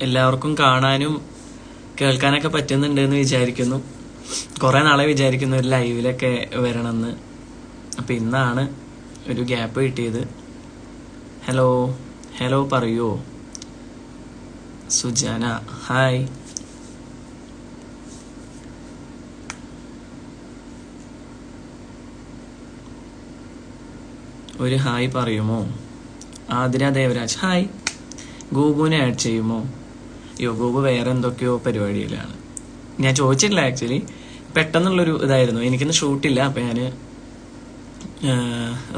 എല്ലാവർക്കും കാണാനും കേൾക്കാനൊക്കെ പറ്റുന്നുണ്ട് എന്ന് വിചാരിക്കുന്നു. കുറെ നാളെ വിചാരിക്കുന്നു ഒരു ലൈവിലൊക്കെ വരണമെന്ന്. അപ്പൊ ഇന്നാണ് ഒരു ഗ്യാപ്പ് കിട്ടിയത്. ഹലോ ഹലോ പറയൂ സുജാന. ഹായ്. ഒരു ഹായ് പറയുമോ? ആതിര ദേവരാജ് ഹായ്. ഗൂഗുവിനെ ആഡ് ചെയ്യുമോ? അയ്യോ, ഗൂഗു വേറെ എന്തൊക്കെയോ പരിപാടിയിലാണ്. ഞാൻ ചോദിച്ചിട്ടില്ല ആക്ച്വലി, പെട്ടെന്നുള്ളൊരു ഇതായിരുന്നു. എനിക്കിന്ന് ഷൂട്ടില്ല. അപ്പൊ ഞാന്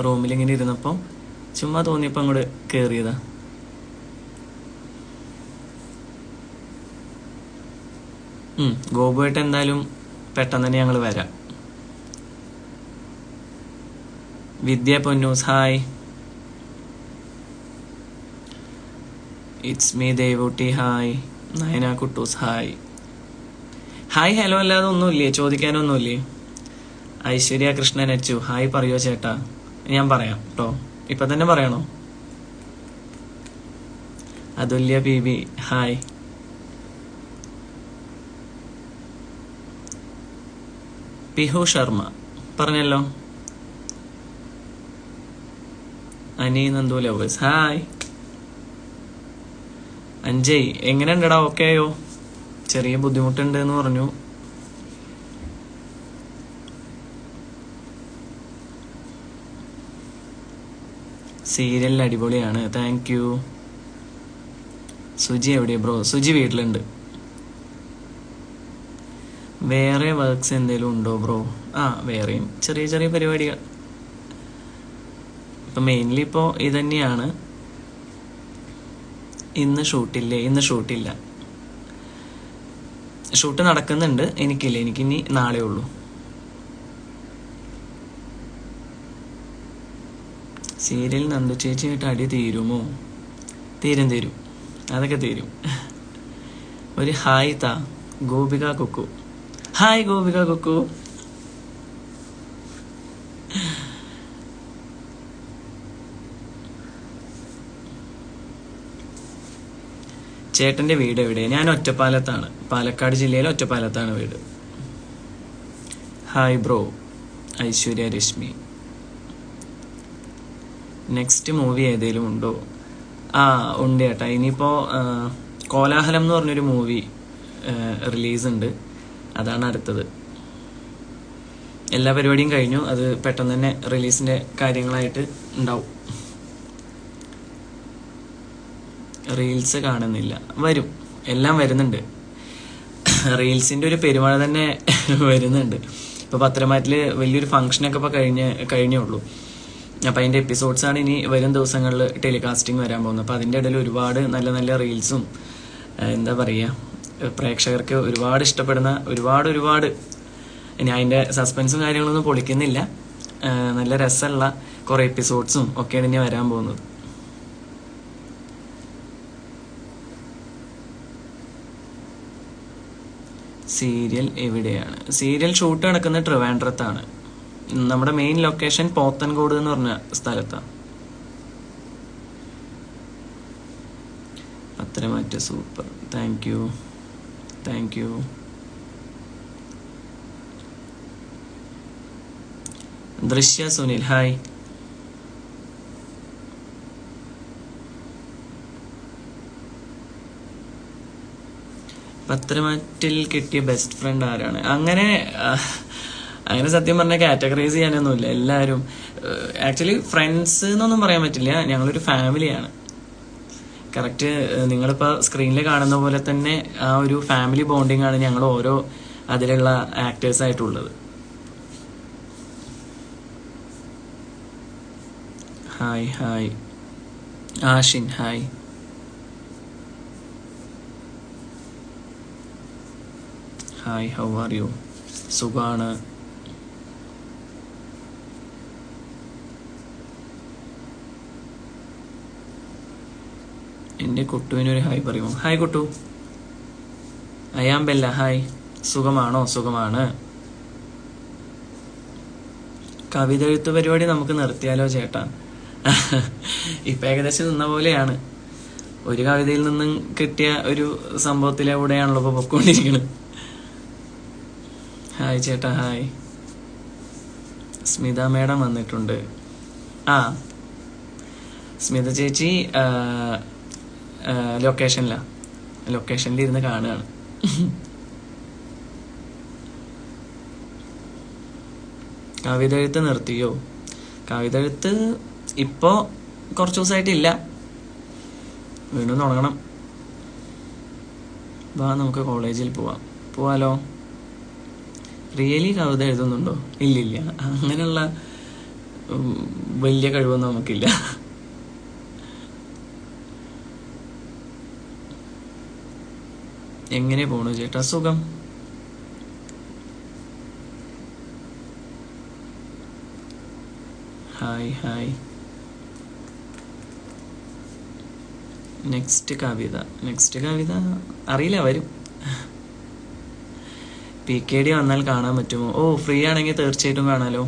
റൂമിലിങ്ങനെ ഇരുന്നപ്പോ ചുമ്മാ തോന്നിയപ്പോ അങ്ങോട്ട് കേറിയതാ. ഗോപുവായിട്ട് എന്തായാലും പെട്ടെന്ന് തന്നെ ഞങ്ങൾ വരാം. Vidya Ponnus hi. It's me Devootty hi. Nayana Kuttus hi. Hi hello അല്ലാതെ ഒന്നുമില്ലേ? ചോദിക്കാനൊന്നുമില്ലേ? ഐശ്വര്യ കൃഷ്ണൻ അച്ചു ഹായ് പറയോ ചേട്ടാ? ഞാൻ പറയാം കേട്ടോ. ഇപ്പൊ തന്നെ പറയണോ? Athulya P B hi. Pihu Sharma പറഞ്ഞല്ലോ. Ani Nandu lovers hi. അഞ്ജയ് എങ്ങനെ ഉണ്ടടാ? ഓക്കെ ആയോ? ചെറിയ ബുദ്ധിമുട്ടുണ്ട് എന്ന് പറഞ്ഞു. സീരിയൽ അടിപൊളിയാണ്, താങ്ക് യു. സുജി എവിടെയാ ബ്രോ? സുജി വീട്ടിലുണ്ട്. വേറെ വർക്ക്സ് എന്തെങ്കിലും ഉണ്ടോ ബ്രോ? വേറെയും ചെറിയ ചെറിയ പരിപാടികൾ. ഇപ്പൊ മെയിൻലി ഇപ്പോ ഇതന്നെയാണ്. ഇന്ന് ഷൂട്ടില്ലേ? ഇന്ന് ഷൂട്ടില്ല. ഷൂട്ട് നടക്കുന്നുണ്ട്, എനിക്കില്ല. എനിക്കിനി നാളെ ഉള്ളൂ. സീരിയൽ നന്ദു ചേച്ചിയായിട്ട് അടി തീരുമോ? തീരും, അതൊക്കെ തീരും. ഒരു ഹായ് താ. ഗോപിക കുക്കു ഹായ്. ഗോപിക കുക്കു ചേട്ടന്റെ വീട് എവിടെ? ഞാൻ ഒറ്റപ്പാലത്താണ്, പാലക്കാട് ജില്ലയിലെ ഒറ്റപ്പാലത്താണ് വീട്. Hi bro. Aishwarya Rashmi. Next movie ഏതേലും ഉണ്ടോ? ഉണ്ട് ചേട്ടാ. ഇനിയിപ്പോ കോലാഹലം എന്ന് പറഞ്ഞൊരു മൂവി റിലീസ് ഉണ്ട്. അതാണ് അടുത്തത്. എല്ലാ പരിപാടിയും കഴിഞ്ഞു. അത് പെട്ടെന്ന് തന്നെ റിലീസിന്റെ കാര്യങ്ങളായിട്ട് ഉണ്ടാവും. റീൽസ് കാണുന്നില്ല. വരും, എല്ലാം വരുന്നുണ്ട്. റീൽസിന്റെ ഒരു പെരുമഴ തന്നെ വരുന്നുണ്ട്. ഇപ്പൊ പത്രമാറ്റില് വലിയൊരു ഫംഗ്ഷനൊക്കെ ഇപ്പൊ കഴിഞ്ഞേ ഉള്ളൂ. അപ്പൊ അതിന്റെ എപ്പിസോഡ്സ് ആണ് ഇനി വരും ദിവസങ്ങളിൽ ടെലികാസ്റ്റിംഗ് വരാൻ പോകുന്നത്. അപ്പൊ അതിന്റെ ഇടയിൽ ഒരുപാട് നല്ല നല്ല റീൽസും എന്താ പറയാ, പ്രേക്ഷകർക്ക് ഒരുപാട് ഇഷ്ടപ്പെടുന്ന ഒരുപാട് ഇനി അതിന്റെ സസ്പെൻസും കാര്യങ്ങളൊന്നും പൊളിക്കുന്നില്ല. നല്ല രസമുള്ള കുറെ എപ്പിസോഡ്സും ഒക്കെയാണ് ഇനി വരാൻ പോകുന്നത്. സീരിയൽ എവിടെയാണ്? സീരിയൽ ഷൂട്ട് നടക്കുന്നത് ട്രിവാൻഡ്രത്താണ്. നമ്മുടെ മെയിൻ ലൊക്കേഷൻ പോത്തൻകോട് എന്ന് പറഞ്ഞ സ്ഥലത്താണ്. പത്രമാറ്റ സൂപ്പർ, താങ്ക് യു. ദൃശ്യ സുനിൽ ഹായ്. പത്രമാറ്റിൽ കിട്ടിയ ബെസ്റ്റ് ഫ്രണ്ട് ആരാണ്? അങ്ങനെ സത്യം പറഞ്ഞാൽ കാറ്റഗറൈസ് ചെയ്യാനൊന്നുമില്ല. എല്ലാവരും ആക്ച്വലി ഫ്രണ്ട്സ് എന്നൊന്നും പറയാൻ പറ്റില്ല. ഞങ്ങളൊരു ഫാമിലിയാണ്. കറക്റ്റ് നിങ്ങളിപ്പോൾ സ്ക്രീനിൽ കാണുന്ന പോലെ തന്നെ ആ ഒരു ഫാമിലി ബോണ്ടിങ് ആണ് ഞങ്ങൾ ഓരോ അതിലുള്ള ആക്ടേഴ്സ് ആയിട്ടുള്ളത്. Hi Ashin hi. How are you? സുഖാണ്. എന്റെ കുട്ടുവിനൊരു ഹായ് പറയുമോ? ഹായ് കുട്ടു. അയാമ്പെല്ല ഹായ്. സുഖമാണോ? സുഖമാണ്. കവിത എഴുത്ത് പരിപാടി നമുക്ക് നിർത്തിയാലോ ചേട്ടാ? ഇപ്പൊ ഏകദേശം നിന്ന പോലെയാണ്. ഒരു കവിതയിൽ നിന്നും കിട്ടിയ ഒരു സംഭവത്തിലൂടെയാണല്ലോ ഇപ്പൊ പൊക്കോണ്ടിരിക്കുന്നത്. ഹായ് ചേട്ടാ, ഹായ്. സ്മിത മേഡം വന്നിട്ടുണ്ട്. ആ, സ്മിത ചേച്ചി ലൊക്കേഷനിൽ ഇരുന്ന് കാണുകയാണ്. കവിത എഴുത്ത് നിർത്തിയോ? കവിത എഴുത്ത് ഇപ്പോ കുറച്ച് ദിവസമായിട്ടില്ല, വീണ്ടും തുടങ്ങണം. വാ നമുക്ക് കോളേജിൽ പോവാലോ. റിയലി കവിത എഴുതുന്നുണ്ടോ? ഇല്ലില്ല, അങ്ങനെയുള്ള വലിയ കഴിവൊന്നും നമുക്കില്ല. എങ്ങനെ പോണു ചേട്ടാ? സുഖം. Hi hi. നെക്സ്റ്റ് കവിത അറിയില്ല, വരും. PKD വന്നാൽ കാണാൻ പറ്റുമോ? ഓ, ഫ്രീ ആണെങ്കിൽ തീർച്ചയായിട്ടും കാണാലോ.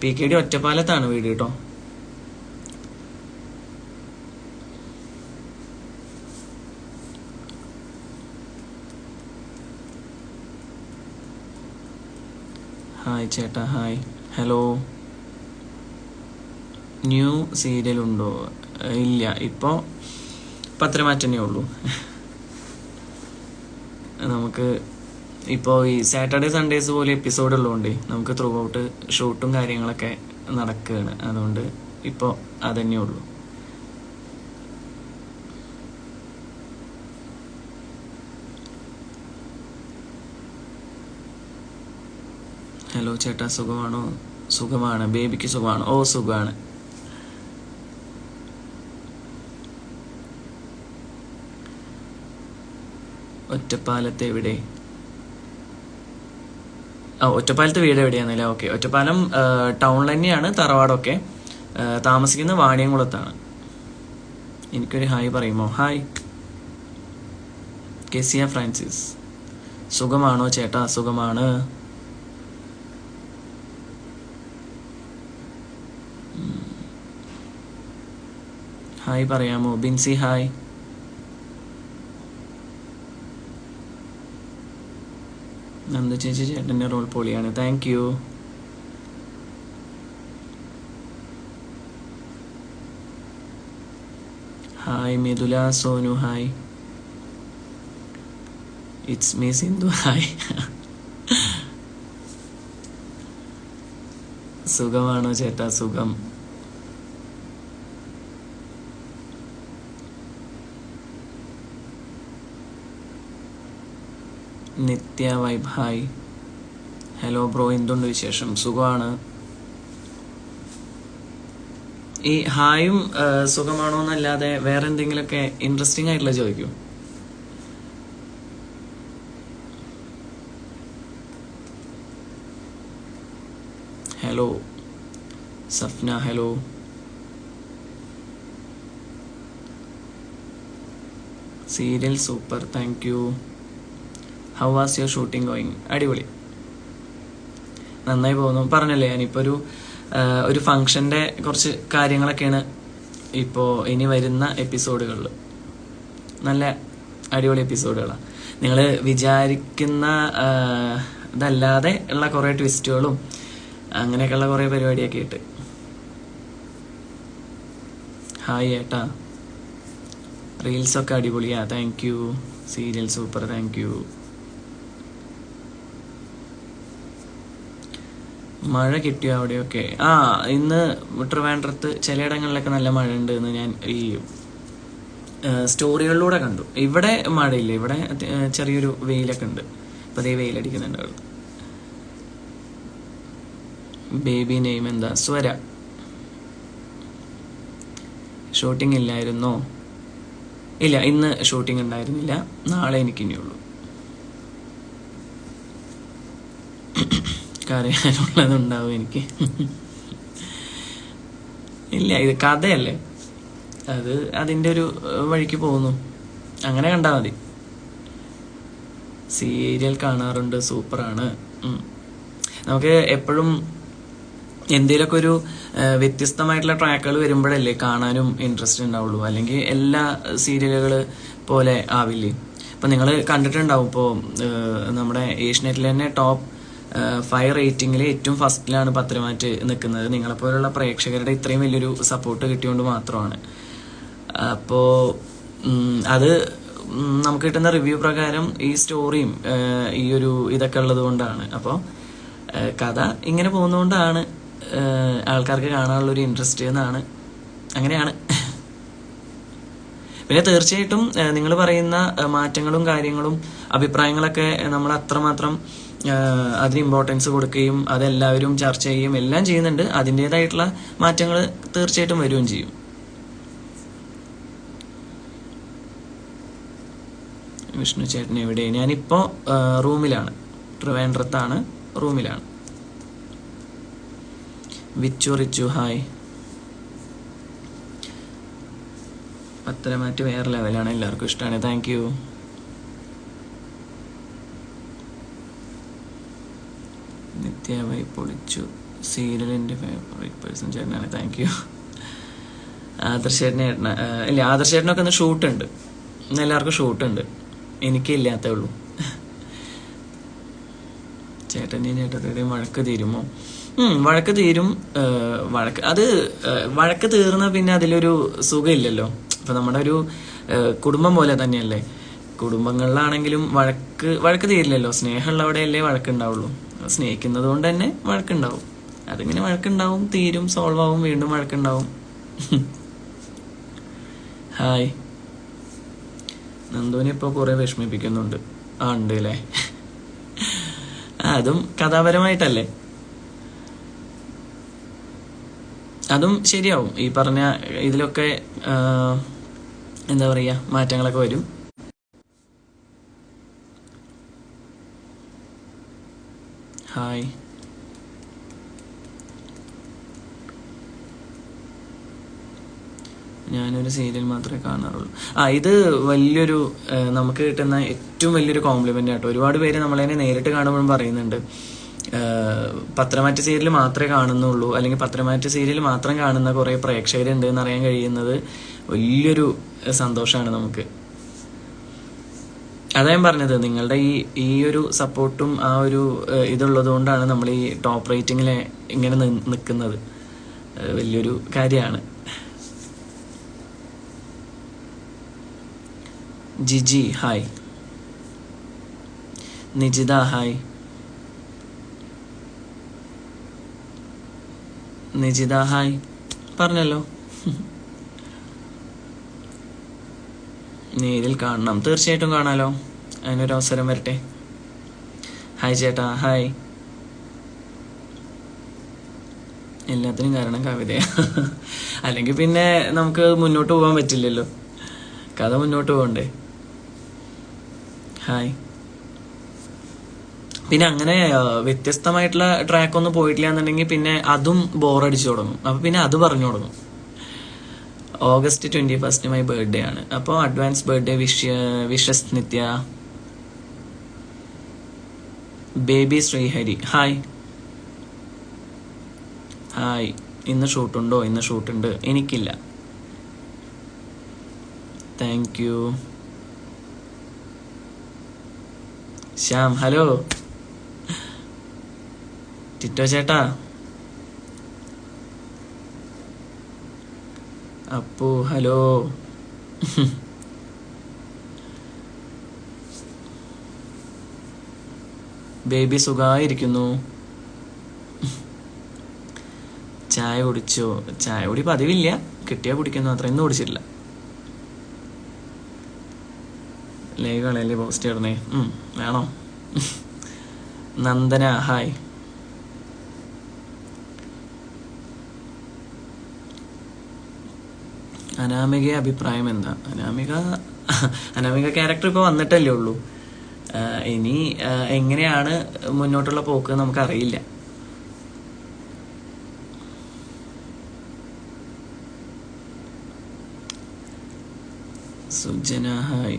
PKD ഒറ്റപ്പാലത്താണ് വീട് കേട്ടോ. ഹായ് ചേട്ടാ, ഹായ്. ഹലോ. ന്യൂ സീരിയൽ ഉണ്ടോ? ഇല്ല, ഇപ്പോൾ പത്രമാറ്റന്നേ ഉള്ളൂ. നമുക്ക് ഇപ്പോൾ ഈ സാറ്റർഡേ സൺഡേസ് പോലെ എപ്പിസോഡ് ഉള്ളതുകൊണ്ട് നമുക്ക് ത്രൂ ഔട്ട് ഷൂട്ടും കാര്യങ്ങളൊക്കെ നടക്കുകയാണ്. അതുകൊണ്ട് ഇപ്പോൾ അതന്നെ ഉള്ളൂ. ഹലോ ചേട്ടാ, സുഖമാണോ? സുഖമാണ്. ബേബിക്ക് സുഖമാണോ? ഓ, സുഖമാണ്. ഒറ്റപ്പാലത്ത് എവിടെ? ഒറ്റപ്പാലത്ത് വീട് എവിടെയാന്നല്ലേ? ഓക്കെ, ഒറ്റപ്പാലം ടൗണിൽ തന്നെയാണ്, തറവാടൊക്കെ. താമസിക്കുന്ന വാണിയംകുളത്താണ്. എനിക്കൊരു ഹായ് പറയുമോ? ഹായ്. കെസിയ ഫ്രാൻസിസ്. സുഖമാണോ ചേട്ടാ? സുഖമാണ്. ഹായ് പറയാമോ? ബിൻസി ഹായ്. നന്ദ ചേച്ചി ചേട്ടൻ്റെ റോൾ പൊളിയാണ്. Thank you. Hi Mithula Sonu hi. It's me Sindhu hi. സുഖമാണോ ചേട്ടാ? സുഖം. നിത്യ വൈബ് ഹായ്. ഹലോ ബ്രോ, എന്തുണ്ട് വിശേഷം? സുഖമാണ്. ഈ ഹായും സുഖമാണോ എന്നല്ലാതെ വേറെ എന്തെങ്കിലുമൊക്കെ ഇൻട്രസ്റ്റിംഗ് ആയിട്ടുള്ള ചോദിക്കൂ. Hello Safna, hello. Serial super, thank U. How was your shooting going? അടിപൊളി, നന്നായി പോകുന്നു. പറഞ്ഞല്ലേ, ഞാനിപ്പോൾ ഒരു ഫങ്ഷൻ്റെ കുറച്ച് കാര്യങ്ങളൊക്കെയാണ് ഇപ്പോൾ ഇനി വരുന്ന എപ്പിസോഡുകളിൽ. നല്ല അടിപൊളി എപ്പിസോഡുകളാണ്. നിങ്ങൾ വിചാരിക്കുന്ന ഇതല്ലാതെ ഉള്ള കുറേ ട്വിസ്റ്റുകളും അങ്ങനെയൊക്കെയുള്ള കുറേ പരിപാടിയൊക്കെ ആയിട്ട്. ഹായ് ഏട്ടാ. റീൽസൊക്കെ അടിപൊളിയാ, thank you. Serial super, thank U. മഴ കിട്ടിയോ അവിടെയൊക്കെ? ഇന്ന് ട്രിവാൻഡ്രത്ത് ചിലയിടങ്ങളിലൊക്കെ നല്ല മഴ ഉണ്ട് എന്ന് ഞാൻ ഈ സ്റ്റോറികളിലൂടെ കണ്ടു. ഇവിടെ മഴയില്ല, ഇവിടെ ചെറിയൊരു വെയിലൊക്കെ ഉണ്ട്. ഇപ്പം അതേ വെയിലടിക്കുന്നുണ്ട്. അവിടെ ബേബി നെയിം എന്താ? സ്വര. ഷൂട്ടിംഗ് ഇല്ലായിരുന്നോ? ഇല്ല, ഇന്ന് ഷൂട്ടിംഗ് ഉണ്ടായിരുന്നില്ല. നാളെ എനിക്കിനിയുള്ളൂ. കരയാനുള്ളതുണ്ടാവും എനിക്ക്. ഇല്ല, ഇത് കഥയല്ലേ, അത് അതിൻ്റെ ഒരു വഴിക്ക് പോകുന്നു. അങ്ങനെ കണ്ടാൽ മതി. സീരിയൽ കാണാറുണ്ട്, സൂപ്പറാണ്. നമുക്ക് എപ്പോഴും എന്തെങ്കിലുമൊക്കെ ഒരു വ്യത്യസ്തമായിട്ടുള്ള ട്രാക്കുകൾ വരുമ്പോഴല്ലേ കാണാനും ഇൻട്രസ്റ്റ് ഉണ്ടാവുള്ളൂ. അല്ലെങ്കിൽ എല്ലാ സീരിയലുകൾ പോലെ ആവില്ലേ. ഇപ്പം നിങ്ങൾ കണ്ടിട്ടുണ്ടാവും, ഇപ്പോൾ നമ്മുടെ ഏഷ്യനെറ്റിൽ തന്നെ ടോപ്പ് 5 റേറ്റിംഗിൽ ഏറ്റവും ഫസ്റ്റിലാണ് പത്രമാറ്റ് നിൽക്കുന്നത്. നിങ്ങളെപ്പോലുള്ള പ്രേക്ഷകരുടെ ഇത്രയും വലിയൊരു സപ്പോർട്ട് കിട്ടിയോണ്ട് മാത്രമാണ്. അപ്പോൾ അത് നമുക്ക് കിട്ടുന്ന റിവ്യൂ പ്രകാരം ഈ സ്റ്റോറിയും ഈ ഒരു ഇതൊക്കെ ഉള്ളത് കൊണ്ടാണ്. അപ്പോൾ കഥ ഇങ്ങനെ പോകുന്നതുകൊണ്ടാണ് ആൾക്കാർക്ക് കാണാനുള്ളൊരു ഇൻട്രസ്റ്റ് എന്നാണ്. അങ്ങനെയാണ്. പിന്നെ തീർച്ചയായിട്ടും നിങ്ങൾ പറയുന്ന മാറ്റങ്ങളും കാര്യങ്ങളും അഭിപ്രായങ്ങളൊക്കെ നമ്മൾ അത്രമാത്രം അതിന് ഇമ്പോർട്ടൻസ് കൊടുക്കുകയും അതെല്ലാവരും ചർച്ച ചെയ്യുകയും എല്ലാം ചെയ്യുന്നുണ്ട്. അതിൻ്റെതായിട്ടുള്ള മാറ്റങ്ങൾ തീർച്ചയായിട്ടും വരികയും ചെയ്യും. വിഷ്ണു ചേട്ടൻ എവിടെ? ഞാനിപ്പോൾ റൂമിലാണ്, ട്രിവാൻഡ്രത്താണ്, റൂമിലാണ്. വിച്ചു റിച്ചു ഹായ്. പത്തരമാറ്റ് വേറെ ലെവലാണ്, എല്ലാവർക്കും ഇഷ്ടമാണ്. Thank you. നിത്യമായി പൊളിച്ചു സീരിയലിൻ്റെ ഫേവറേറ്റ് പേഴ്സൺ ചേട്ടനാണ്. Thank you. ആദർശേട്ടനെ ഇല്ല, ആദർശേട്ടനൊക്കെ ഒന്ന് ഷൂട്ടുണ്ട്, ഇന്ന് എല്ലാവർക്കും ഷൂട്ടുണ്ട്, എനിക്കില്ലാത്തേ ഉള്ളൂ. ചേട്ടൻ്റെയും ചേട്ടത്തിയുടെയും വഴക്ക് തീരുമോ? വഴക്ക് തീരും. വഴക്ക് തീർന്ന പിന്നെ അതിലൊരു സുഖമില്ലല്ലോ. ഇപ്പൊ നമ്മുടെ ഒരു കുടുംബം പോലെ തന്നെയല്ലേ. കുടുംബങ്ങളിലാണെങ്കിലും വഴക്ക് തീരില്ലല്ലോ. സ്നേഹമുള്ളവിടെയല്ലേ വഴക്കുണ്ടാവുള്ളൂ. സ്നേഹിക്കുന്നത് കൊണ്ട് തന്നെ വഴക്കുണ്ടാവും. അതിങ്ങനെ വഴക്കുണ്ടാവും, തീരും, സോൾവ് ആവും, വീണ്ടും വഴക്കുണ്ടാവും. ഹായ്. നന്ദുവിനെ ഇപ്പോൾ കുറെ വിഷമിപ്പിക്കുന്നുണ്ട്. ഉണ്ട് അല്ലേ? അതും കഥാപരമായിട്ടല്ലേ, അതും ശരിയാവും. ഈ പറഞ്ഞ ഇതിലൊക്കെ എന്താ പറയാ, മാറ്റങ്ങളൊക്കെ വരും. ഹായ്. ഞാനൊരു സീരിയൽ മാത്രമേ കാണാറുള്ളൂ. ഇത് വലിയൊരു നമുക്ക് കിട്ടുന്ന ഏറ്റവും വലിയൊരു കോംപ്ലിമെന്റ് ആട്ടോ. ഒരുപാട് പേര് നമ്മളതിനെ നേരിട്ട് കാണുമ്പോഴും പറയുന്നുണ്ട്, പത്രമാറ്റ് സീരിയൽ മാത്രമേ കാണുന്നുള്ളൂ, അല്ലെങ്കിൽ പത്രമാറ്റ് സീരിയൽ മാത്രം കാണുന്ന കുറെ പ്രേക്ഷകരുണ്ട് എന്നറിയാൻ കഴിയുന്നത് വലിയൊരു സന്തോഷമാണ് നമുക്ക്. അതാ ഞാൻ പറഞ്ഞത്, നിങ്ങളുടെ ഈ ഒരു സപ്പോർട്ടും ആ ഒരു ഇതുള്ളത് കൊണ്ടാണ് നമ്മൾ ഈ ടോപ്പ് റേറ്റിംഗിൽ ഇങ്ങനെ നിൽക്കുന്നത്. വലിയൊരു കാര്യമാണ്. ജിജി ഹായ്. നിജിത ഹായ്. നിജിത ഹായ് പറഞ്ഞല്ലോ. നേരിൽ കാണണം, തീർച്ചയായിട്ടും കാണാലോ, അതിനൊരു അവസരം വരട്ടെ. ഹായ് ചേട്ടാ ഹായ്. എല്ലാത്തിനും കാരണം കവിതയാ. അല്ലെങ്കിൽ പിന്നെ നമുക്ക് മുന്നോട്ട് പോകാൻ പറ്റില്ലല്ലോ, കഥ മുന്നോട്ട് പോകണ്ടേ. ഹായ്. പിന്നെ അങ്ങനെ വ്യത്യസ്തമായിട്ടുള്ള ട്രാക്ക് ഒന്നും പോയിട്ടില്ല എന്നുണ്ടെങ്കിൽ പിന്നെ അതും ബോറടിച്ചു തുടങ്ങും. അപ്പൊ പിന്നെ അത് പറഞ്ഞു തുടങ്ങും. August 21 മൈ ബർത്ത്ഡേ ആണ്. അപ്പോൾ advance birthday wishes Nithya. Baby Sreehari hi. Hi. ഇന്ന് ഷൂട്ടുണ്ടോ? ഇന്ന് ഷൂട്ടുണ്ട്, എനിക്കില്ല. Thank you. Shyam hello. Tito ചേട്ടാ. അപ്പു ഹലോ. ബേബി സുഖമായിരിക്കുന്നു. ചായ കുടിച്ചോ? ചായ കുടി പതിവില്ല, കിട്ടിയാ കുടിക്കുന്നു അത്ര. ഇന്ന് കുടിച്ചിട്ടില്ല. ലേഖകളല്ലേ പോസ്റ്റ് ഇടണേ? വേണോ? നന്ദന ഹായ്. അനാമിക അഭിപ്രായം എന്താ? അനാമിക ക്യാരക്ടർ ഇപ്പോൾ വന്നിട്ടല്ലേ ഉള്ളൂ. ഇനി എങ്ങനെയാണ് മുന്നോട്ടുള്ള പോക്ക് നമുക്കറിയില്ല. സുജന ഹായ്.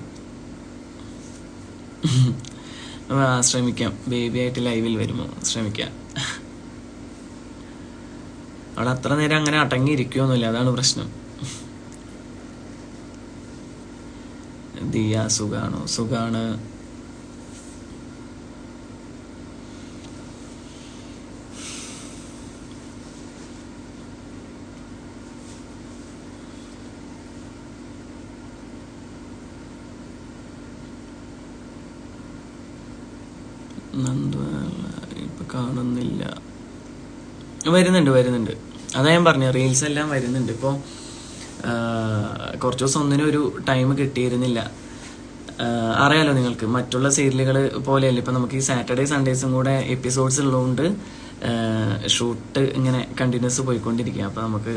ശ്രമിക്കാം, ബേബി ആയിട്ട് ലൈവിൽ വരുമോ? ശ്രമിക്കാം. അവിടെ അത്ര നേരം അങ്ങനെ അടങ്ങിയിരിക്കുമൊന്നുമില്ല, അതാണ് പ്രശ്നം. ദിയ സുഖാണോ? സുഖാണ്. നന്ദു ഇപ്പൊ കാണുന്നില്ല. വരുന്നുണ്ട്. അതാ ഞാൻ പറഞ്ഞു, റീൽസ് എല്ലാം വരുന്നുണ്ട്. ഇപ്പോൾ കുറച്ച് ദിവസം ഒന്നിനും ഒരു ടൈം കിട്ടിയിരുന്നില്ല. അറിയാലോ നിങ്ങൾക്ക്, മറ്റുള്ള സീരിയലുകൾ പോലെയല്ല ഇപ്പം നമുക്ക് ഈ സാറ്റർഡേ സൺഡേസും കൂടെ എപ്പിസോഡ്സ് ഉള്ളതുകൊണ്ട് ഷൂട്ട് ഇങ്ങനെ കണ്ടിന്യൂസ് പോയിക്കൊണ്ടിരിക്കുക. അപ്പോൾ നമുക്ക്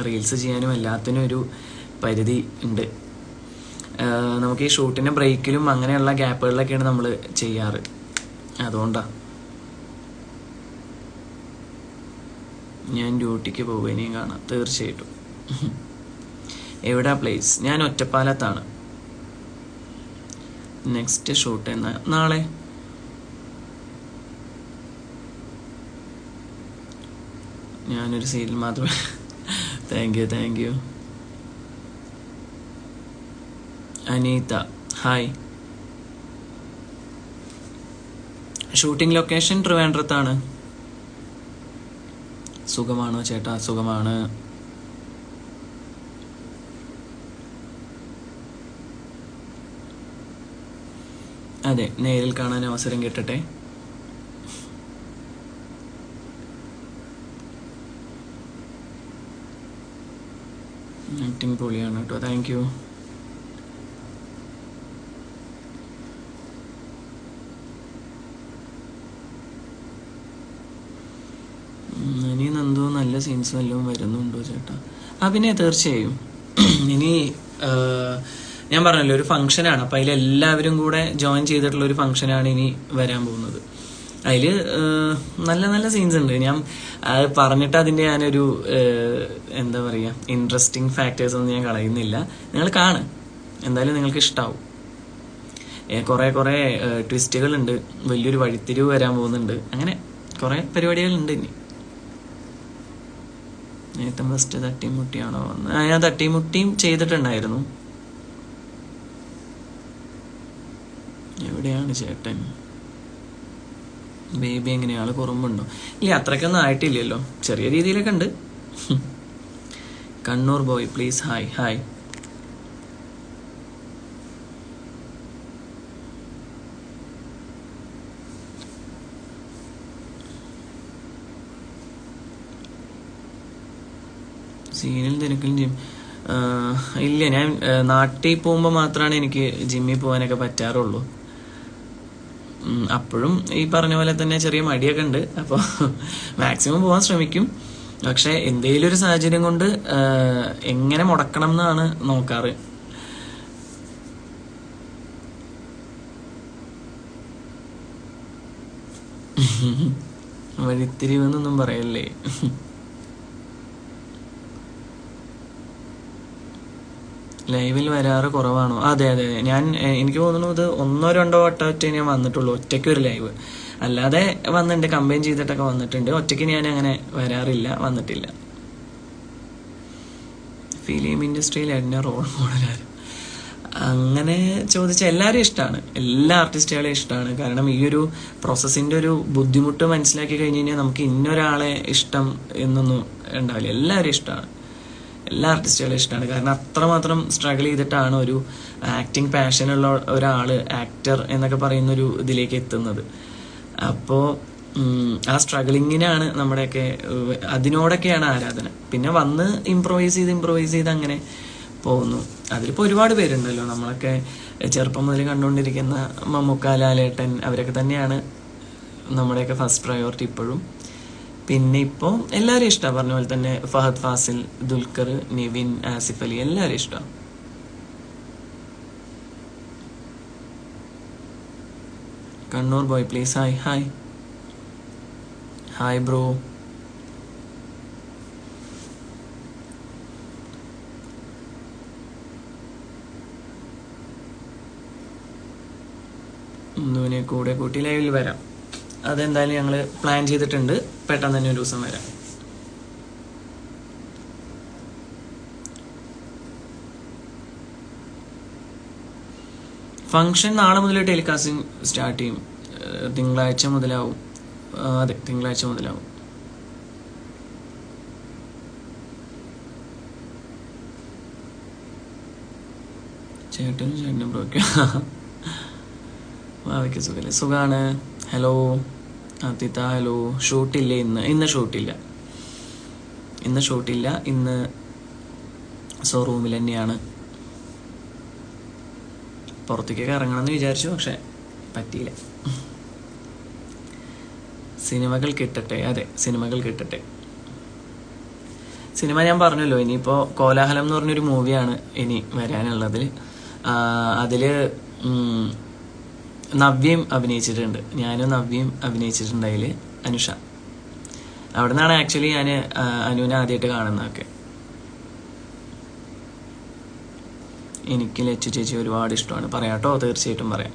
റീൽസ് ചെയ്യാനും എല്ലാത്തിനും ഒരു പരിധി ഉണ്ട്. നമുക്ക് ഈ ഷൂട്ടിൻ്റെ ബ്രേക്കിലും അങ്ങനെയുള്ള ഗ്യാപ്പുകളിലൊക്കെയാണ് നമ്മൾ ചെയ്യാറ്. അതുകൊണ്ടാണ് ഞാൻ ഡ്യൂട്ടിക്ക് പോകുക. ഇനിയും കാണാം തീർച്ചയായിട്ടും. എവിടാ പ്ലേസ്? ഞാൻ ഒറ്റപ്പാലത്താണ്. നെക്സ്റ്റ് ഷൂട്ട് എന്നാ? നാളെ. ഞാനൊരു സീരിയൽ മാത്രമേ. Thank you. Aneetha hi. Shooting location ട്രിവാൻഡ്രത്താണ്. സുഖമാണോ ചേട്ടാ? സുഖമാണ്. അതെ, നേരിൽ കാണാൻ അവസരം കിട്ടട്ടെ. ആക്ടിങ് പൊളിയാണ് കേട്ടോ. Thank you. ഇനി നന്ദു നല്ല സീൻസ് വല്ലതും വരുന്നുണ്ടോ ചേട്ടാ? പിന്നെ തീർച്ചയായും. ഇനി ഞാൻ പറഞ്ഞല്ലോ, ഒരു ഫംഗ്ഷനാണ്. അപ്പം അതിലെല്ലാവരും കൂടെ ജോയിൻ ചെയ്തിട്ടുള്ള ഒരു ഫംഗ്ഷനാണ് ഇനി വരാൻ പോകുന്നത്. അതിൽ നല്ല നല്ല സീൻസ് ഉണ്ട്. ഞാൻ അത് പറഞ്ഞിട്ട് അതിൻ്റെ ഞാനൊരു എന്താ പറയുക, ഇൻട്രസ്റ്റിംഗ് ഫാക്ടേഴ്സ് ഒന്നും ഞാൻ കളയുന്നില്ല. നിങ്ങൾ കാണും, എന്തായാലും നിങ്ങൾക്ക് ഇഷ്ടാവും. കുറേ ട്വിസ്റ്റുകളുണ്ട്, വലിയൊരു വഴിത്തിരിവ് വരാൻ പോകുന്നുണ്ട്. അങ്ങനെ കുറേ പരിപാടികളുണ്ട് ഇനി. ഏറ്റവും ഫസ്റ്റ് തട്ടിമുട്ടിയാണോ വന്ന്? ഞാൻ തട്ടിമുട്ടിയും ചെയ്തിട്ടുണ്ടായിരുന്നു. എവിടെയാണ് ചേട്ടൻ? ബേബി എങ്ങനെയാണ്? കുറുമ്പുണ്ടോ? ഇല്ല, അത്രയ്ക്കൊന്നും ആയിട്ടില്ലല്ലോ, ചെറിയ രീതിയിലൊക്കെ ഉണ്ട്. Kannur boy please hi. സീനിൽ തിരക്കിലും ജിം ഇല്ല. ഞാൻ നാട്ടിൽ പോകുമ്പോൾ മാത്രമാണ് എനിക്ക് ജിമ്മിൽ പോകാനൊക്കെ പറ്റാറുള്ളൂ. അപ്പോഴും ഈ പറഞ്ഞ പോലെ തന്നെ ചെറിയ മടിയൊക്കെ ഉണ്ട്. അപ്പോൾ മാക്സിമം പോകാൻ ശ്രമിക്കും. പക്ഷെ എന്തെങ്കിലും ഒരു സാഹചര്യം കൊണ്ട് എങ്ങനെ മുടക്കണം എന്നാണ് നോക്കാറ്. വഴിത്തിരിവെന്നൊന്നും പറയല്ലേ. ലൈവിൽ വരാറ് കുറവാണോ? അതെ. ഞാൻ എനിക്ക് തോന്നുന്നു ഇത് 1-2 വട്ടമൊറ്റേ ഞാൻ വന്നിട്ടുള്ളൂ, ഒറ്റയ്ക്ക് ഒരു ലൈവ്. അല്ലാതെ വന്നിട്ടുണ്ട്, കമ്പൈൻ ചെയ്തിട്ടൊക്കെ വന്നിട്ടുണ്ട്. ഒറ്റയ്ക്ക് ഞാൻ അങ്ങനെ വരാറില്ല, വന്നിട്ടില്ല. ഫിലിം ഇൻഡസ്ട്രിയിൽ എന്നെ റോൾ മോഡലാരും അങ്ങനെ ചോദിച്ചാൽ എല്ലാവരും ഇഷ്ടമാണ്, എല്ലാ ആർട്ടിസ്റ്റുകളെയും ഇഷ്ടമാണ്. കാരണം ഈ ഒരു പ്രോസസ്സിൻ്റെ ഒരു ബുദ്ധിമുട്ട് മനസ്സിലാക്കി കഴിഞ്ഞ് കഴിഞ്ഞാൽ നമുക്ക് ഇന്നൊരാളെ ഇഷ്ടം എന്നൊന്നും ഉണ്ടാവില്ല. എല്ലാവരും ഇഷ്ടമാണ്, എല്ലാ ആർട്ടിസ്റ്റുകളും ഇഷ്ടമാണ്. കാരണം അത്രമാത്രം സ്ട്രഗിൾ ചെയ്തിട്ടാണ് ഒരു ആക്ടിങ് പാഷനുള്ള ഒരാൾ ആക്ടർ എന്നൊക്കെ പറയുന്നൊരു ഇതിലേക്ക് എത്തുന്നത്. അപ്പോൾ ആ സ്ട്രഗിളിങ്ങിനാണ് നമ്മുടെയൊക്കെ, അതിനോടൊക്കെയാണ് ആരാധന. പിന്നെ വന്ന് ഇംപ്രൂവൈസ് ചെയ്ത് അങ്ങനെ പോകുന്നു. അതിലിപ്പോൾ ഒരുപാട് പേരുണ്ടല്ലോ, നമ്മളൊക്കെ ചെറുപ്പം മുതൽ കണ്ടുകൊണ്ടിരിക്കുന്ന മമ്മൂക്ക, ലാലേട്ടൻ, അവരൊക്കെ തന്നെയാണ് നമ്മുടെയൊക്കെ ഫസ്റ്റ് പ്രയോറിറ്റി ഇപ്പോഴും. പിന്നെ ഇപ്പോൾ എല്ലാവരും ഇഷ്ടമാണ്, പറഞ്ഞ പോലെ തന്നെ ഫഹദ് ഫാസിൽ, ദുൽഖർ, നിവിൻ, ആസിഫ് അലി, എല്ലാവരും ഇഷ്ടമാണ്. Kannur boy please hi bro. ഒന്നുവിനെ കൂടെ കൂട്ടി ലൈവിൽ വരാം. അതെന്തായാലും ഞങ്ങൾ പ്ലാൻ ചെയ്തിട്ടുണ്ട്. പെട്ടെന്ന് തന്നെ ഒരു ദിവസം വരാം. ഫംഗ്ഷൻ നാളെ മുതൽ ടെലികാസ്റ്റിംഗ് സ്റ്റാർട്ട് ചെയ്യും. തിങ്കളാഴ്ച മുതലാവും. അതെ, തിങ്കളാഴ്ച മുതലാവും. ചേട്ടനും ബ്രോയ്ക്ക് വാവയ്ക്ക് സുഖല്ലേ? സുഖാണ്. Hello അതിത, hello. ഷൂട്ടില്ലേ ഇന്ന് ഷൂട്ടില്ല. ഇന്ന് റൂമിൽ തന്നെയാണ്. പുറത്തേക്കൊക്കെ ഇറങ്ങണമെന്ന് വിചാരിച്ചു, പക്ഷെ പറ്റിയില്ല. സിനിമകൾ കിട്ടട്ടെ. അതെ, സിനിമകൾ കിട്ടട്ടെ. സിനിമ ഞാൻ പറഞ്ഞല്ലോ, ഇനിയിപ്പോൾ കോലാഹലം എന്ന് പറഞ്ഞൊരു മൂവിയാണ് ഇനി വരാനുള്ളത്. അതില് നവ്യയും അഭിനയിച്ചിട്ടുണ്ട്. ഞാനും നവ്യയും അഭിനയിച്ചിട്ടുണ്ട് അതില്. അനുഷ. അവിടെ നിന്നാണ് ആക്ച്വലി ഞാൻ അനുവിനെ ആദ്യമായിട്ട് കാണുന്നതൊക്കെ. എനിക്ക് ലച്ചു ചേച്ചി ഒരുപാട് ഇഷ്ടമാണ്. പറയാട്ടോ, തീർച്ചയായിട്ടും പറയാം.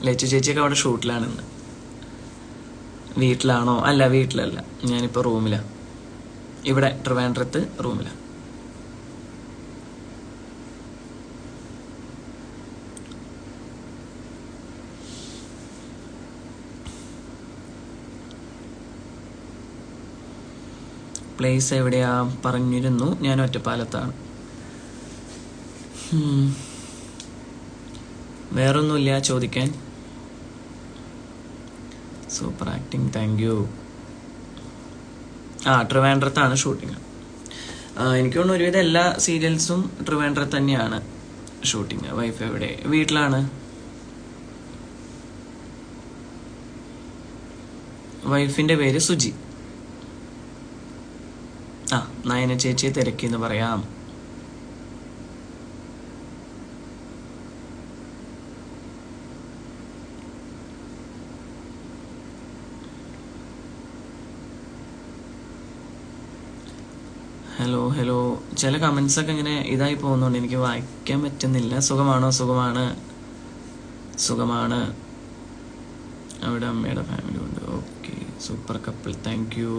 ലച്ചു ചേച്ചിയൊക്കെ അവിടെ ഷൂട്ടിലാണെന്ന്. വീട്ടിലാണോ? അല്ല, വീട്ടിലല്ല. ഞാനിപ്പോൾ റൂമിലാണ്. ഇവിടെ ട്രിവാൻഡ്രത്ത് റൂമിലാണ്. പ്ലേസ് എവിടെയാ പറഞ്ഞിരുന്നു. ഞാൻ ഒറ്റപ്പാലത്താണ്. വേറൊന്നുമില്ല ചോദിക്കാൻ. Super acting, thank you. ട്രിവാൻഡ്രത്താണ് ഷൂട്ടിങ്. എനിക്ക് തോന്നുന്നു ഒരുവിധം എല്ലാ സീരിയൽസും ട്രിവാൻഡ്രത്ത് തന്നെയാണ് ഷൂട്ടിങ്. വൈഫ് എവിടെ? വീട്ടിലാണ്. വൈഫിന്റെ പേര് സുജി. നയന ചേച്ചിയെ തിരക്കിന്ന് പറയാം. ഹലോ. ചില കമന്റ്സ് ഒക്കെ ഇങ്ങനെ ഇതായി പോകുന്നുണ്ട്, എനിക്ക് വായിക്കാൻ പറ്റുന്നില്ല. സുഖമാണോ? സുഖമാണ്. അവിടെ അമ്മയുടെ ഫാമിലി ഉണ്ട്. Okay, super couple, thank you.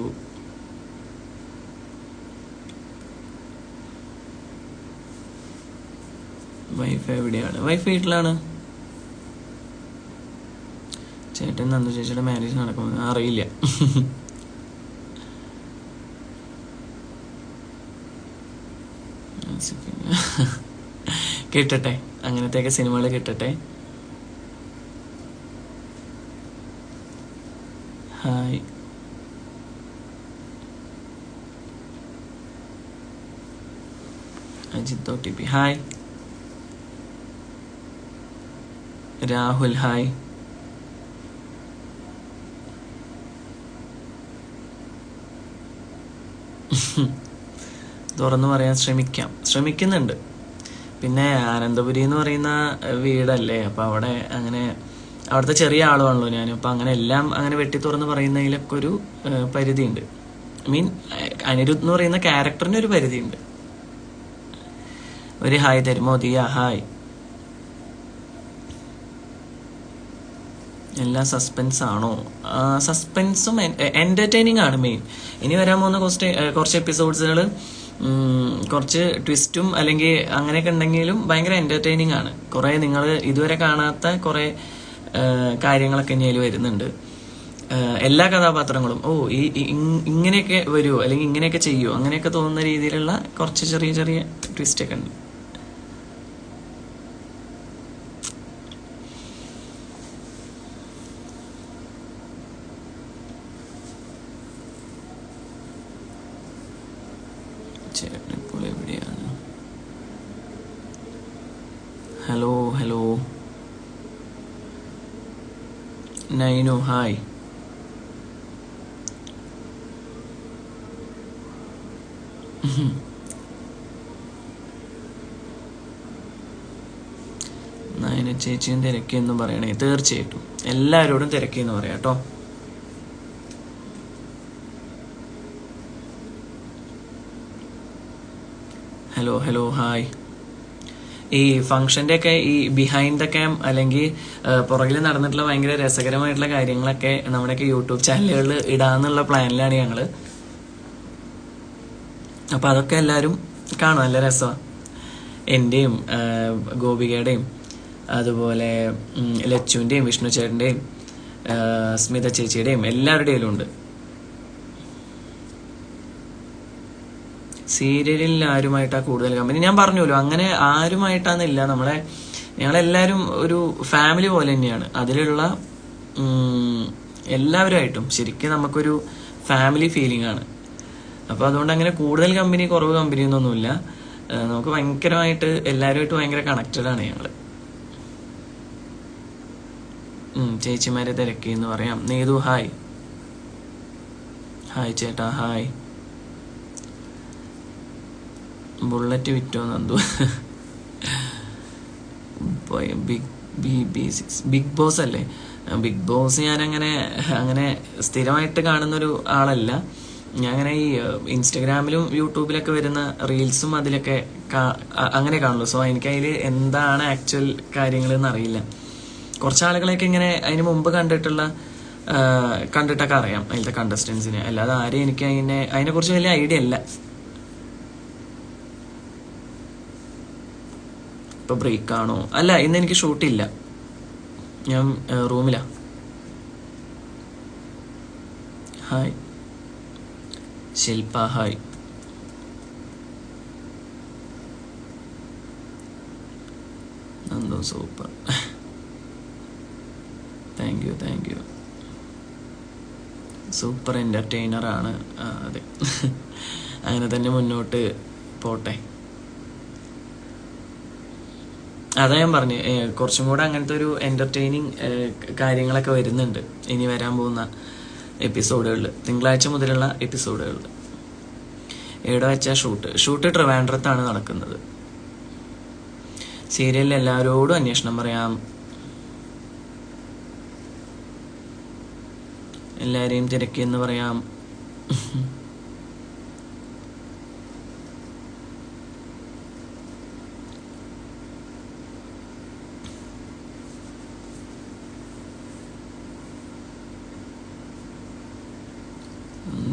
Wife എവിടെയാണ്? വൈഫ് വീട്ടിലാണ്. ചേട്ടൻ നന്ദു ചേച്ചിയുടെ മാരേജ് നടക്കുമെന്ന് അറിയില്ല. കിട്ടട്ടെ, അങ്ങനത്തെയൊക്കെ സിനിമകൾ കിട്ടട്ടെ. Hi. Ajith OTP. Hi. Rahul hi. തുറന്നു പറയാൻ ശ്രമിക്കുന്നുണ്ട്. പിന്നെ അനന്തപുരി എന്ന് പറയുന്ന വീടല്ലേ, അപ്പൊ അവിടെ അങ്ങനെ അവിടുത്തെ ചെറിയ ആളുമാണല്ലോ ഞാൻ. അപ്പൊ അങ്ങനെ എല്ലാം അങ്ങനെ വെട്ടി തുറന്ന് പറയുന്നതിലൊക്കെ ഒരു പരിധിയുണ്ട്. അനിരുദ്ധ് എന്ന് പറയുന്ന ക്യാരക്ടറിന് ഒരു പരിധിയുണ്ട്. ഒരു ഹായ് തരുമോ ദിയ? ഹായ്. എല്ലാം സസ്പെൻസ് ആണോ? സസ്പെൻസും എന്റർടൈനിങ് ആണ് മെയിൻ. ഇനി വരാൻ പോകുന്ന കുറച്ച് എപ്പിസോഡ്സുകൾ കുറച്ച് ട്വിസ്റ്റും അല്ലെങ്കിൽ അങ്ങനെയൊക്കെ ഉണ്ടെങ്കിലും ഭയങ്കര എന്റർടൈനിങ് ആണ്. കുറെ നിങ്ങൾ ഇതുവരെ കാണാത്ത കുറെ കാര്യങ്ങളൊക്കെ ഇനി വരുന്നുണ്ട്. എല്ലാ കഥാപാത്രങ്ങളും ഇങ്ങനെയൊക്കെ വരുമോ അല്ലെങ്കിൽ ഇങ്ങനെയൊക്കെ ചെയ്യുമോ അങ്ങനെയൊക്കെ തോന്നുന്ന രീതിയിലുള്ള കുറച്ച് ചെറിയ ചെറിയ ട്വിസ്റ്റ് ഒക്കെ ഉണ്ട്. ചേട്ടനിപ്പോൾ എവിടെയാണ്? ഹലോ. നൈനു ഹായ്. നയന ചേച്ചിയും തിരക്കിയെന്നും പറയണേ. തീർച്ചയായിട്ടും എല്ലാവരോടും തിരക്കിയെന്ന് പറയാം കേട്ടോ. Hello hi. ഈ ഫംഗ്ഷന്റെ ഒക്കെ ഈ ബിഹൈൻഡ് ദ ക്യാം അല്ലെങ്കിൽ പുറകിൽ നടന്നിട്ടുള്ള ഭയങ്കര രസകരമായിട്ടുള്ള കാര്യങ്ങളൊക്കെ നമ്മുടെയൊക്കെ യൂട്യൂബ് ചാനലുകളിൽ ഇടാന്നുള്ള പ്ലാനിലാണ് ഞങ്ങള്. അപ്പൊ അതൊക്കെ എല്ലാവരും കാണും, നല്ല രസമാണ്. എന്റെയും ഗോപികയുടെയും അതുപോലെ ലച്ചുവിൻ്റെയും വിഷ്ണു ചേട്ടൻ്റെയും സ്മിത ചേച്ചിയുടെയും എല്ലാവരുടെയും ഉണ്ട്. സീരിയലിൽ ആരുമായിട്ടാ കൂടുതൽ കമ്പനി? ഞാൻ പറഞ്ഞല്ലോ, അങ്ങനെ ആരുമായിട്ടാന്നില്ല. ഞങ്ങളെല്ലാവരും ഒരു ഫാമിലി പോലെ തന്നെയാണ്. അതിലുള്ള എല്ലാവരുമായിട്ടും ശരിക്കും നമുക്കൊരു ഫാമിലി ഫീലിംഗ് ആണ്. അപ്പോൾ അതുകൊണ്ട് അങ്ങനെ കൂടുതൽ കമ്പനി കുറവ് കമ്പനി ഒന്നൊന്നുമില്ല. നമുക്ക് ഭയങ്കരമായിട്ട് എല്ലാവരുമായിട്ട് ഭയങ്കര കണക്റ്റഡ് ആണ് ഞങ്ങൾ. ചേച്ചിമാരെ തിരക്കി എന്ന് പറയാം. നീതു ഹായ്. ഹായ് ചേട്ടാ ഹായ്. ബുള്ളറ്റ് വിറ്റോ നന്ദു. ബിഗ് ബോസ് അല്ലേ? ബിഗ് ബോസ് ഞാൻ അങ്ങനെ സ്ഥിരമായിട്ട് കാണുന്നൊരു ആളല്ല. ഞാൻ അങ്ങനെ ഈ ഇൻസ്റ്റഗ്രാമിലും യൂട്യൂബിലൊക്കെ വരുന്ന റീൽസും അതിലൊക്കെ അങ്ങനെ കാണുള്ളൂ. സോ എനിക്കതിൽ എന്താണ് ആക്ച്വൽ കാര്യങ്ങൾ എന്നറിയില്ല. കുറച്ചാളുകളെയൊക്കെ ഇങ്ങനെ അതിന് മുമ്പ് കണ്ടിട്ടൊക്കെ അറിയാം അതിലത്തെ കണ്ടസ്റ്റൻസിനെ. അല്ലാതെ ആരെയും എനിക്ക് അതിനെക്കുറിച്ച് വലിയ ഐഡിയ അല്ല. ഇപ്പൊ ബ്രേക്ക് ആണോ? അല്ല, ഇന്ന് എനിക്ക് ഷൂട്ടില്ല, ഞാൻ റൂമിലാ. Hi Shilpa hi. Nandu super. Thank you. Super എൻ്റർടൈനറാണ്. അതെ, അങ്ങനെ തന്നെ മുന്നോട്ട് പോട്ടെ. അതാ ഞാൻ പറഞ്ഞു, കുറച്ചും കൂടെ അങ്ങനത്തെ ഒരു എൻ്റർടൈനിങ് കാര്യങ്ങളൊക്കെ വരുന്നുണ്ട് ഇനി വരാൻ പോകുന്ന എപ്പിസോഡുകളിൽ, തിങ്കളാഴ്ച മുതലുള്ള എപ്പിസോഡുകളിൽ. എവിടെ വെച്ചാൽ ഷൂട്ട് ട്രിവാൻഡ്രത്താണ് നടക്കുന്നത്. സീരിയലിൽ എല്ലാവരോടും അന്വേഷണം പറയാം. എല്ലാരെയും തിരക്കിയെന്ന് പറയാം.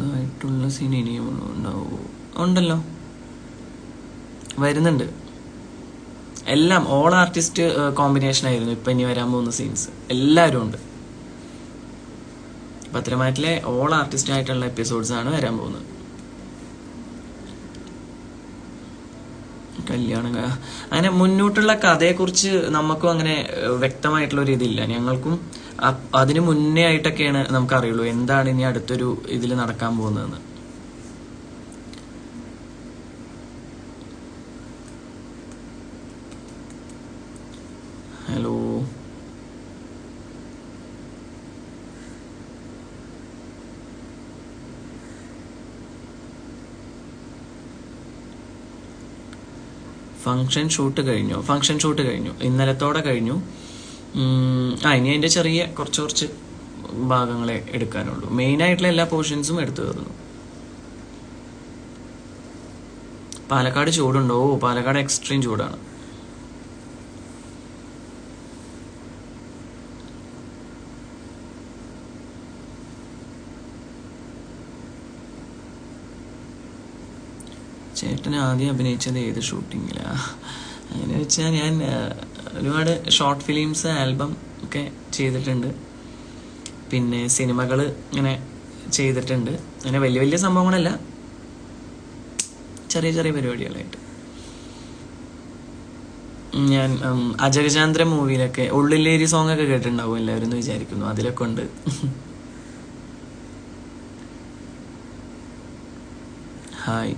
ായിട്ടുള്ള സീൻ ഇനിയും ഉണ്ടാവോ? ഉണ്ടല്ലോ, വരുന്നുണ്ട്. എല്ലാം ഓൾ ആർട്ടിസ്റ്റ് കോമ്പിനേഷൻ ആയിരുന്നു ഇപ്പൊ ഇനി വരാൻ പോകുന്ന സീൻസ്. എല്ലാവരും ഉണ്ട്. പത്രമാറ്റിലെ ഓൾ ആർട്ടിസ്റ്റ് ആയിട്ടുള്ള എപ്പിസോഡ്സ് ആണ് വരാൻ പോകുന്നത്. കല്യാണം അങ്ങനെ മുന്നോട്ടുള്ള കഥയെക്കുറിച്ച് നമുക്കും അങ്ങനെ വ്യക്തമായിട്ടുള്ള ഒരു ഇതില്ല. ഞങ്ങൾക്കും അതിന് മുന്നേ ആയിട്ടൊക്കെയാണ് നമുക്കറിയുള്ളൂ എന്താണ് ഇനി അടുത്തൊരു ഇതിൽ നടക്കാൻ പോകുന്നതെന്ന്. ഹലോ, ഫംഗ്ഷൻ ഷൂട്ട് കഴിഞ്ഞു. ഇന്നലത്തോടെ കഴിഞ്ഞു. ഇനി അതിൻ്റെ ചെറിയ കുറച്ച് ഭാഗങ്ങളെ എടുക്കാനുള്ളൂ. മെയിനായിട്ടുള്ള എല്ലാ പോർഷൻസും എടുത്തു തീർന്നു. പാലക്കാട് ചൂടുണ്ടോ? പാലക്കാട് എക്സ്ട്രീം ചൂടാണ്. ചേട്ടൻ ആദ്യം അഭിനയിച്ചത് ഏത് ഷൂട്ടിങ്ങിലാ? അങ്ങനെ വെച്ചാൽ ഞാൻ ഒരുപാട് ഷോർട്ട് ഫിലിംസ്, ആൽബം ഒക്കെ ചെയ്തിട്ടുണ്ട്. പിന്നെ സിനിമകൾ ഇങ്ങനെ ചെയ്തിട്ടുണ്ട്. അങ്ങനെ വലിയ വലിയ സംഭവങ്ങളല്ല, ചെറിയ ചെറിയ പരിപാടികളായിട്ട്. ഞാൻ അജഗജാന്തരം മൂവിയിലൊക്കെ ഉള്ളിലേരി സോങ് ഒക്കെ കേട്ടിട്ടുണ്ടാവും എല്ലാവരും എന്ന് വിചാരിക്കുന്നു. അതിലൊക്കെ ഉണ്ട്. ഹായ്.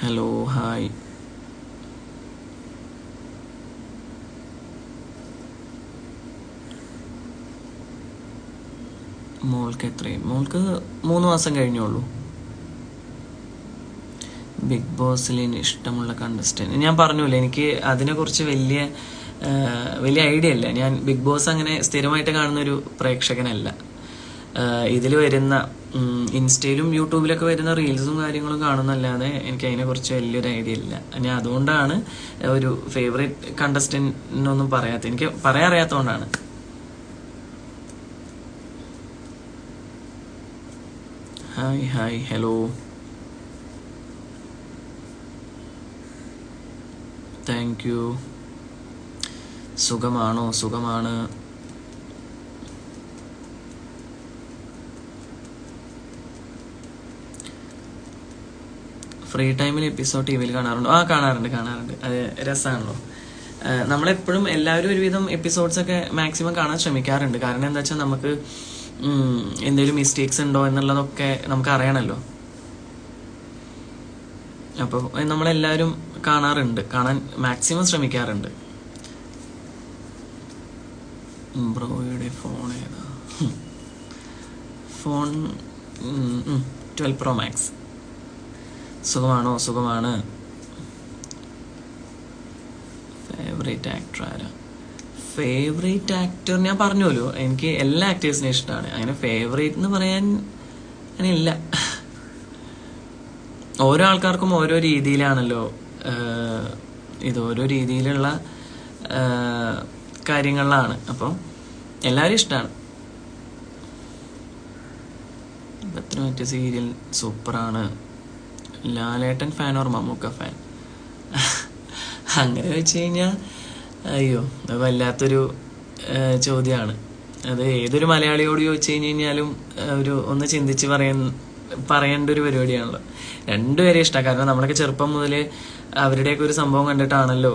Hello hi. മോൾക്ക് 3 മാസം കഴിഞ്ഞുള്ളൂ. ബിഗ് ബോസിൽ ഇഷ്ടമുള്ള കണ്ടസ്റ്റന്റ് ഞാൻ പറഞ്ഞില്ല, എനിക്ക് അതിനെക്കുറിച്ച് വലിയ ഐഡിയ ഇല്ല. ഞാൻ ബിഗ് ബോസ് അങ്ങനെ സ്ഥിരമായിട്ട് കാണുന്നൊരു പ്രേക്ഷകനല്ല. ഇതിൽ വരുന്ന ഇൻസ്റ്റയിലും യൂട്യൂബിലൊക്കെ വരുന്ന റീൽസും കാര്യങ്ങളും കാണുന്നല്ലാതെ എനിക്ക് അതിനെക്കുറിച്ച് വലിയൊരു ഐഡിയ ഇല്ല. ഞാൻ അതുകൊണ്ടാണ് ഒരു ഫേവറേറ്റ് കണ്ടസ്റ്റന്റിനൊന്നും പറയാത്തത്. എനിക്ക് പറയാൻ അറിയാത്തതുകൊണ്ടാണ്. Hi hi hello, thank you. സുഖമാണോ? സുഖമാണ്. ഫ്രീ ടൈമിൽ എപ്പിസോഡ് ടി വിയിൽ കാണാറുണ്ടോ? കാണാറുണ്ട്. അത് രസമാണല്ലോ. നമ്മളെപ്പോഴും എല്ലാവരും ഒരുവിധം എപ്പിസോഡ്സ് ഒക്കെ മാക്സിമം കാണാൻ ശ്രമിക്കാറുണ്ട്. കാരണം എന്താ വെച്ചാൽ നമുക്ക് എന്തെങ്കിലും മിസ്റ്റേക്സ് ഉണ്ടോ എന്നുള്ളതൊക്കെ നമുക്ക് അറിയണമല്ലോ. അപ്പോൾ നമ്മളെല്ലാവരും കാണാൻ മാക്സിമം ശ്രമിക്കാറുണ്ട്. ബ്രോയുടെ ഫോൺ ഏതാ? Phone 12 Pro Max. സുഖമാണോ? സുഖമാണ്. ഫേവറേറ്റ് ആക്ടർ ആരാ? ഫേവറേറ്റ് ആക്ടർ ഞാൻ പറഞ്ഞല്ലോ, എനിക്ക് എല്ലാ ആക്ടേഴ്സിനും ഇഷ്ടമാണ്. അങ്ങനെ ഫേവറേറ്റ് എന്ന് പറയാൻ അങ്ങനെയില്ല. ഓരോ ആൾക്കാർക്കും ഓരോ രീതിയിലാണല്ലോ ഇത്, ഓരോ രീതിയിലുള്ള കാര്യങ്ങളിലാണ്. അപ്പം എല്ലാവരും ഇഷ്ടമാണ്. പത്തനംതിട്ട സീരിയൽ സൂപ്പറാണ്. ലാലേട്ടൻ ഫാൻ ഓർ മമ്മൂക്ക ഫാൻ? അങ്ങനെ വെച്ച് കഴിഞ്ഞാൽ അയ്യോ, അത് വല്ലാത്തൊരു ചോദ്യമാണ്. അത് ഏതൊരു മലയാളിയോട് ചോദിച്ചു കഴിഞ്ഞാലും ഒന്ന് ചിന്തിച്ച് പറയേണ്ട ഒരു പരിപാടിയാണല്ലോ. രണ്ടുപേരെ ഇഷ്ടമാണ്. കാരണം നമ്മളൊക്കെ ചെറുപ്പം മുതൽ അവരുടെയൊക്കെ ഒരു സംഭവം കണ്ടിട്ടാണല്ലോ